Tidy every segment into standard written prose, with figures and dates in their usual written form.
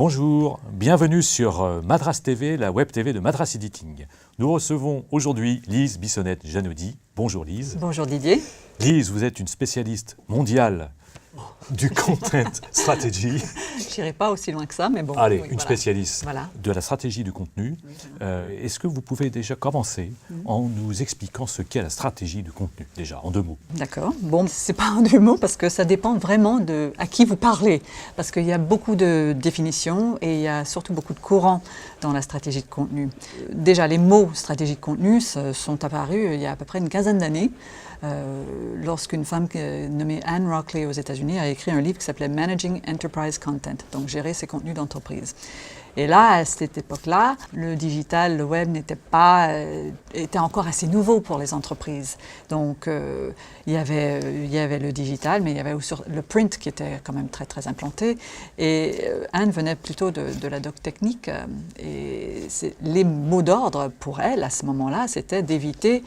Bonjour, bienvenue sur Madras TV, la web TV de Madras Editing. Nous recevons aujourd'hui Lise Bissonnette-Janaudy. Bonjour Lise. Bonjour Didier. Lise, vous êtes une spécialiste mondiale du content strategy. Je n'irai pas aussi loin que ça, mais bon. Allez, oui, une spécialiste Voilà. de la stratégie du contenu. Oui, voilà. Est-ce que vous pouvez déjà commencer en nous expliquant ce qu'est la stratégie du contenu, déjà, en 2 mots? D'accord. Bon, c'est pas en 2 mots parce que ça dépend vraiment de à qui vous parlez. Parce qu'il y a beaucoup de définitions et il y a surtout beaucoup de courants dans la stratégie de contenu. Déjà, les mots stratégie de contenu sont apparus il y a à peu près une quinzaine d'années. Lorsqu'une femme nommée Anne Rockley aux États-Unis a écrit un livre qui s'appelait Managing Enterprise Content, donc gérer ses contenus d'entreprise. Et là, à cette époque-là, le digital, le web était encore assez nouveau pour les entreprises. Donc, il y avait le digital, mais il y avait aussi le print qui était quand même très, très implanté. Et Anne venait plutôt de la doc technique. Et les mots d'ordre pour elle, à ce moment-là, c'était d'éviter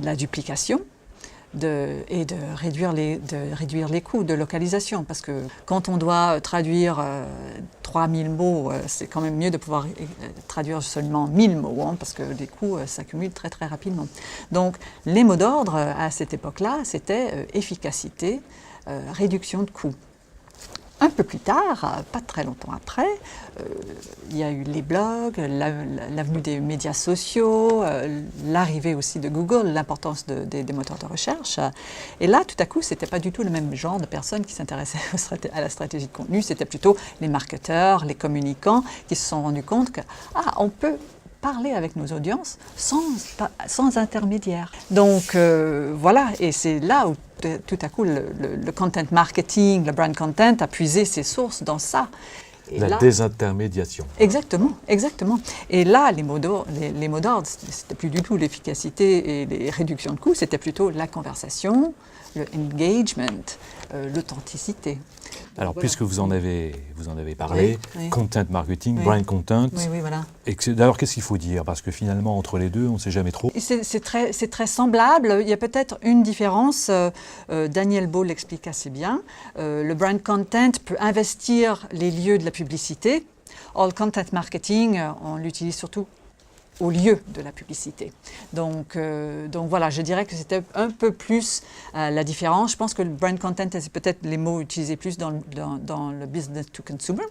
la duplication, et de réduire les coûts de localisation. Parce que quand on doit traduire 3000 mots, c'est quand même mieux de pouvoir traduire seulement 1000 mots, hein, parce que les coûts s'accumulent très très rapidement. Donc les mots d'ordre à cette époque-là, c'était efficacité, réduction de coûts. Un peu plus tard, pas très longtemps après, il y a eu les blogs, l'avenue des médias sociaux, l'arrivée aussi de Google, l'importance des moteurs de recherche. Et là, tout à coup, ce n'était pas du tout le même genre de personnes qui s'intéressaient à la stratégie de contenu, c'était plutôt les marketeurs, les communicants qui se sont rendus compte que on peut parler avec nos audiences sans intermédiaire. Donc voilà, et c'est là où tout à coup le content marketing, le brand content a puisé ses sources dans ça. Et la désintermédiation. Exactement, exactement. Et là, les mots d'ordre, c'était plus du tout l'efficacité et les réductions de coûts, c'était plutôt la conversation, le engagement, l'authenticité. Alors, voilà. Puisque vous en avez parlé, oui. Content marketing, oui. Brand content. Oui, oui, voilà. D'ailleurs, qu'est-ce qu'il faut dire? Parce que finalement, entre les deux, on ne sait jamais trop. C'est très semblable. Il y a peut-être une différence. Daniel Beau l'explique assez bien. Le brand content peut investir les lieux de la publicité. Or, le content marketing, on l'utilise surtout au lieu de la publicité. Donc voilà, je dirais que c'était un peu plus la différence. Je pense que le brand content, c'est peut-être les mots utilisés plus dans le business to consumer.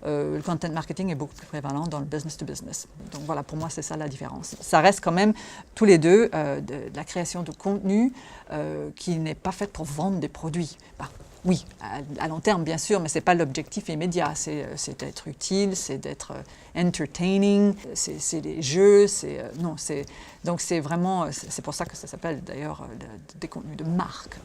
Le content marketing est beaucoup plus prévalent dans le business to business. Donc voilà, pour moi, c'est ça la différence. Ça reste quand même tous les deux de la création de contenu qui n'est pas faite pour vendre des produits. Oui, à long terme, bien sûr, mais ce n'est pas l'objectif immédiat. C'est d'être utile, c'est d'être entertaining, c'est des jeux, donc c'est vraiment, c'est pour ça que ça s'appelle d'ailleurs des contenus de marque.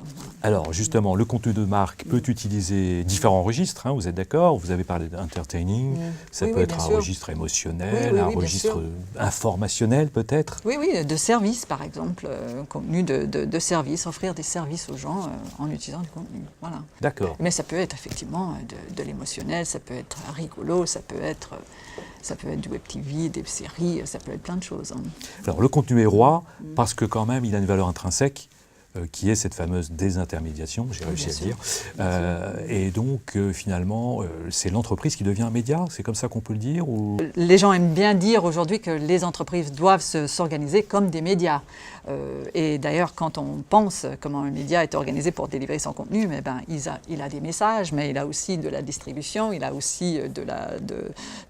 Alors justement, le contenu de marque peut utiliser différents registres, hein, vous êtes d'accord? Vous avez parlé d'entertaining, ça peut être un registre émotionnel, un registre informationnel peut-être? Oui, oui, de service par exemple, contenu de service, offrir des services aux gens en utilisant du contenu, voilà. D'accord. Mais ça peut être effectivement de l'émotionnel, ça peut être rigolo, ça peut être du web TV, des séries, ça peut être plein de choses. Hein. Alors le contenu est roi parce que quand même il a une valeur intrinsèque qui est cette fameuse désintermédiation, j'ai réussi à le dire. Et donc finalement c'est l'entreprise qui devient un média, c'est comme ça qu'on peut le dire ou... Les gens aiment bien dire aujourd'hui que les entreprises doivent s'organiser comme des médias. Et d'ailleurs, quand on pense comment un média est organisé pour délivrer son contenu, mais il a des messages, mais il a aussi de la distribution, il a aussi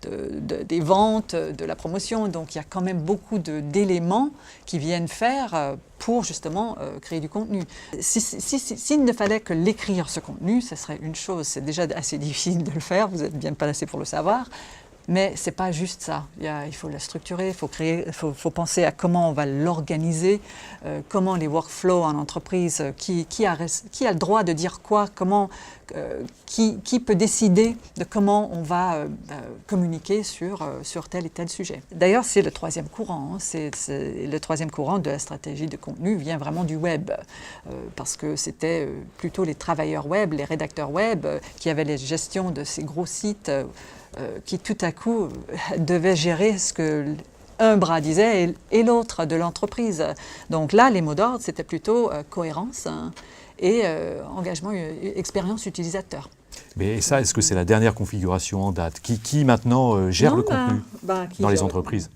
des ventes, de la promotion. Donc il y a quand même beaucoup d'éléments qui viennent faire pour justement créer du contenu. S'il ne fallait que l'écrire, ce contenu, ce serait une chose. C'est déjà assez difficile de le faire, vous êtes bien placé pour le savoir. Mais ce n'est pas juste ça. Il faut la structurer, il faut penser à comment on va l'organiser, comment les workflows en entreprise, qui a le droit de dire quoi, qui peut décider de comment on va communiquer sur tel et tel sujet. D'ailleurs, c'est le 3e courant. Hein. Le 3e courant de la stratégie de contenu vient vraiment du web, parce que c'était plutôt les travailleurs web, les rédacteurs web, qui avaient la gestion de ces gros sites, qui tout à coup devait gérer ce que un bras disait et l'autre de l'entreprise. Donc là, les mots d'ordre, c'était plutôt cohérence et engagement, expérience utilisateur. Mais ça, est-ce que c'est la dernière configuration en date? Qui maintenant gère Non, le contenu dans les gère- entreprises?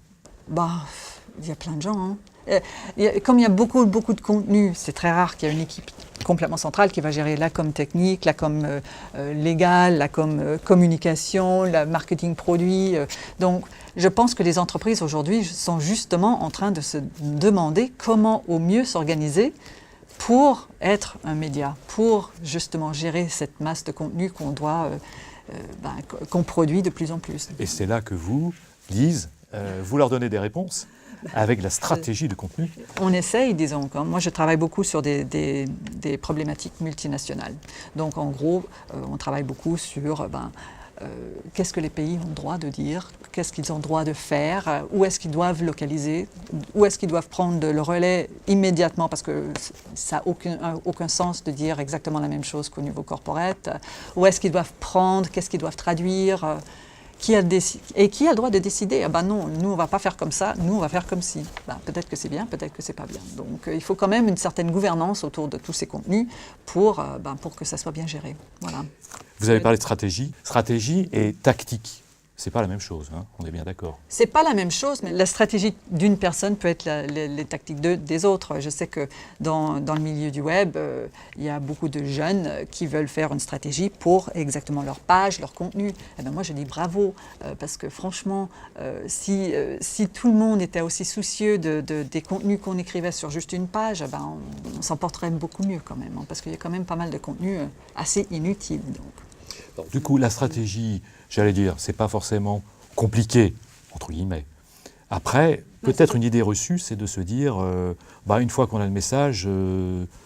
Il y a plein de gens. Hein. Comme il y a beaucoup de contenu, c'est très rare qu'il y ait une équipe complètement centrale qui va gérer la com technique, la com légale, la com communication, la marketing produit. Donc, je pense que les entreprises aujourd'hui sont justement en train de se demander comment au mieux s'organiser pour être un média, pour justement gérer cette masse de contenu qu'on produit de plus en plus. Et c'est là que vous, Lise, vous leur donnez des réponses avec la stratégie de contenu. On essaye, disons. Moi, je travaille beaucoup sur des problématiques multinationales. Donc, en gros, on travaille beaucoup sur qu'est-ce que les pays ont le droit de dire, qu'est-ce qu'ils ont le droit de faire, où est-ce qu'ils doivent localiser, où est-ce qu'ils doivent prendre le relais immédiatement, parce que ça n'a aucun sens de dire exactement la même chose qu'au niveau corporate, où est-ce qu'ils doivent prendre, qu'est-ce qu'ils doivent traduire. Qui a le droit de décider? Non, nous on ne va pas faire comme ça, nous on va faire comme ci. Peut-être que c'est bien, peut-être que c'est pas bien. Donc il faut quand même une certaine gouvernance autour de tous ces contenus pour que ça soit bien géré. Voilà. Vous avez parlé de stratégie. Stratégie et tactique, c'est pas la même chose, hein, on est bien d'accord. C'est pas la même chose, mais la stratégie d'une personne peut être les tactiques des autres. Je sais que dans le milieu du web, il y a beaucoup de jeunes qui veulent faire une stratégie pour exactement leur page, leur contenu. Moi, je dis bravo, parce que franchement, si tout le monde était aussi soucieux des contenus qu'on écrivait sur juste une page, on s'en porterait beaucoup mieux quand même, hein, parce qu'il y a quand même pas mal de contenus assez inutiles. Donc. Du coup, la stratégie, j'allais dire, c'est pas forcément compliqué, entre guillemets. Après, peut-être une idée reçue, c'est de se dire, une fois qu'on a le message,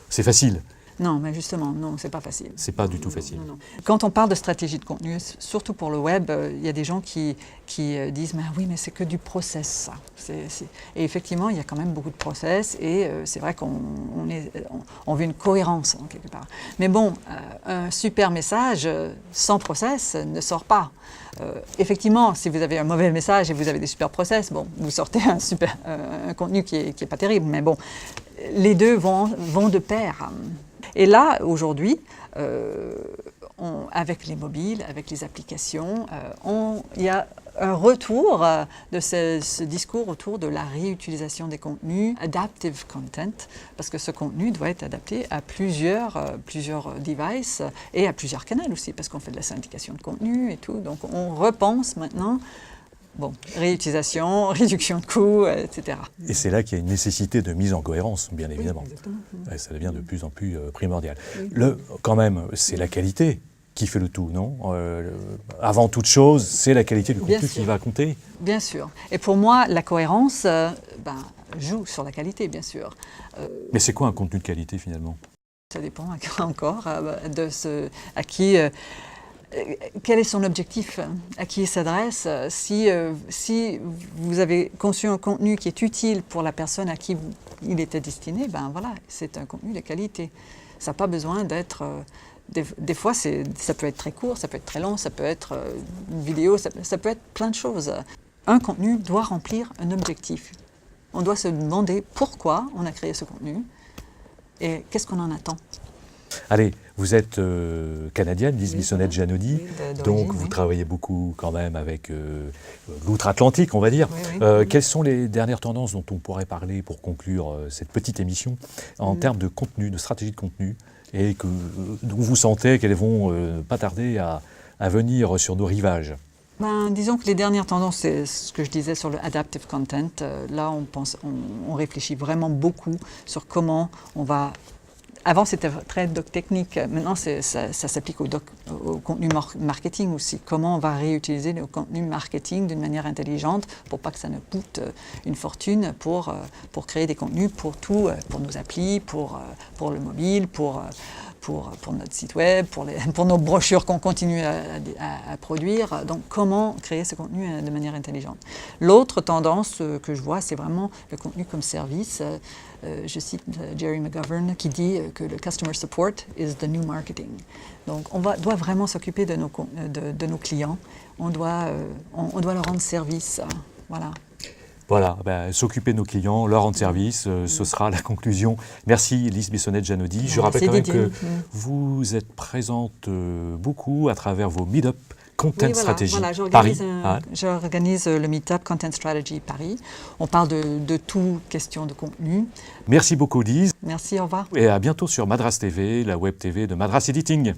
c'est facile. Non, mais justement, non, c'est pas facile. C'est pas du tout facile. Non. Quand on parle de stratégie de contenu, surtout pour le web, il y a des gens qui disent « oui, mais c'est que du process, ça ». Et effectivement, il y a quand même beaucoup de process et c'est vrai qu'on veut une cohérence, en quelque part. Mais bon, un super message sans process ne sort pas. Effectivement, si vous avez un mauvais message et vous avez des super process, vous sortez un contenu qui est pas terrible. Mais bon, les deux vont de pair. Et là, aujourd'hui, avec les mobiles, avec les applications, il y a un retour de ce discours autour de la réutilisation des contenus, adaptive content, parce que ce contenu doit être adapté à plusieurs devices et à plusieurs canaux aussi, parce qu'on fait de la syndication de contenu et tout. Donc on repense maintenant. Réutilisation, réduction de coûts, etc. Et c'est là qu'il y a une nécessité de mise en cohérence, bien évidemment. Exactement. Ça devient de plus en plus primordial. Quand même, c'est la qualité qui fait le tout, non? Avant toute chose, c'est la qualité du contenu qui va compter. Bien sûr. Et pour moi, la cohérence joue sur la qualité, bien sûr. Mais c'est quoi un contenu de qualité, finalement? Ça dépend encore à qui... quel est son objectif? À qui il s'adresse? Si vous avez conçu un contenu qui est utile pour la personne à qui il était destiné, c'est un contenu de qualité. Ça n'a pas besoin d'être... Des fois, ça peut être très court, ça peut être très long, ça peut être une vidéo, ça peut être plein de choses. Un contenu doit remplir un objectif. On doit se demander pourquoi on a créé ce contenu et qu'est-ce qu'on en attend. Allez, vous êtes canadienne, Lise Bissonnette-Janaudy, donc vous travaillez beaucoup quand même avec l'outre-Atlantique, on va dire. Quelles sont les dernières tendances dont on pourrait parler pour conclure cette petite émission en termes de contenu, de stratégie de contenu, et dont vous sentez qu'elles vont pas tarder à venir sur nos rivages? Disons que les dernières tendances, c'est ce que je disais sur le adaptive content. Là, on réfléchit vraiment beaucoup sur comment on va... Avant, c'était très doc technique. Maintenant, ça s'applique au contenu marketing aussi. Comment on va réutiliser le contenu marketing d'une manière intelligente pour pas que ça ne coûte une fortune pour créer des contenus pour tout, pour nos applis, pour le mobile, pour notre site web, pour nos brochures qu'on continue à produire. Donc, comment créer ce contenu de manière intelligente. L'autre tendance que je vois, c'est vraiment le contenu comme service. Je cite Jerry McGovern qui dit que le customer support is the new marketing. Donc, doit vraiment s'occuper de nos clients. On doit leur rendre service. Voilà. Voilà, s'occuper de nos clients, leur rendre service, ce sera la conclusion. Merci Lise Bissonnette-Janaudy. Je rappelle quand même que vous êtes présente beaucoup à travers vos meet-up Content Strategy Paris. J'organise le meet-up Content Strategy Paris. On parle de tout, question de contenu. Merci beaucoup Lise. Merci, au revoir. Et à bientôt sur Madras TV, la web TV de Madras Editing.